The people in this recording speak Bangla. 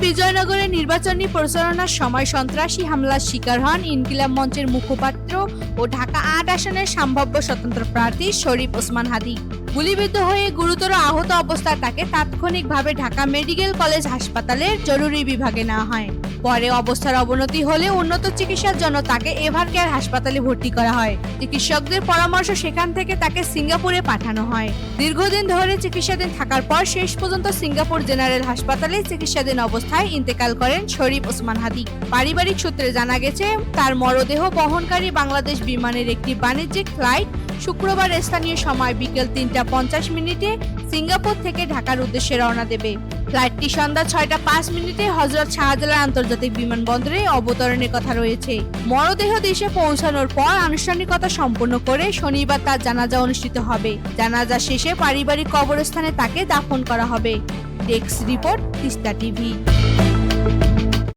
বিজয়নগরে নির্বাচনী প্রচারণার সময় সন্ত্রাসী হামলার শিকার হন ইনকিলাব মঞ্চের মুখপাত্র ও ঢাকা ৮ আসনের সম্ভাব্য স্বতন্ত্র প্রার্থী শরীফ ওসমান হাদি। গুলিবিদ্ধ হয়ে গুরুতর আহত অবস্থায় তাকে তাৎক্ষণিকভাবে ঢাকা মেডিকেল কলেজ হাসপাতালের জরুরি বিভাগে নেওয়া হয়। পরে অবস্থার অবনতি হলে উন্নত চিকিৎসার জন্য তাকে এভারকেয়ার হাসপাতালে ভর্তি করা হয়। চিকিৎসকদের পরামর্শ সেখান থেকে তাকে সিঙ্গাপুরে পাঠানো হয়। দীর্ঘদিন ধরে চিকিৎসাধীন থাকার পর শেষ পর্যন্ত সিঙ্গাপুর জেনারেল হাসপাতালে চিকিৎসাধীন অবস্থায় ইন্তেকাল করেন শরীফ ওসমান হাদি। পারিবারিক সূত্রে জানা গেছে, তার মরদেহ বহনকারী বাংলাদেশ বিমানের একটি বাণিজ্যিক ফ্লাইট শুক্রবার স্থানীয় সময় বিকেল ৩:৫০ সিঙ্গাপুর থেকে ঢাকার উদ্দেশ্যে রওনা দেবে। ফ্লাইটটি সন্ধ্যা ৬:০৫ হযরত শাহজালাল আন্তর্জাতিক বিমানবন্দরে অবতরণের কথা রয়েছে। মরদেহ দেশে পৌঁছানোর পর আনুষ্ঠানিকতা সম্পন্ন করে শনিবার তার জানাজা অনুষ্ঠিত হবে। জানাজা শেষে পারিবারিক কবরস্থানে তাকে দাফন করা হবে। Desk report, Teesta TV.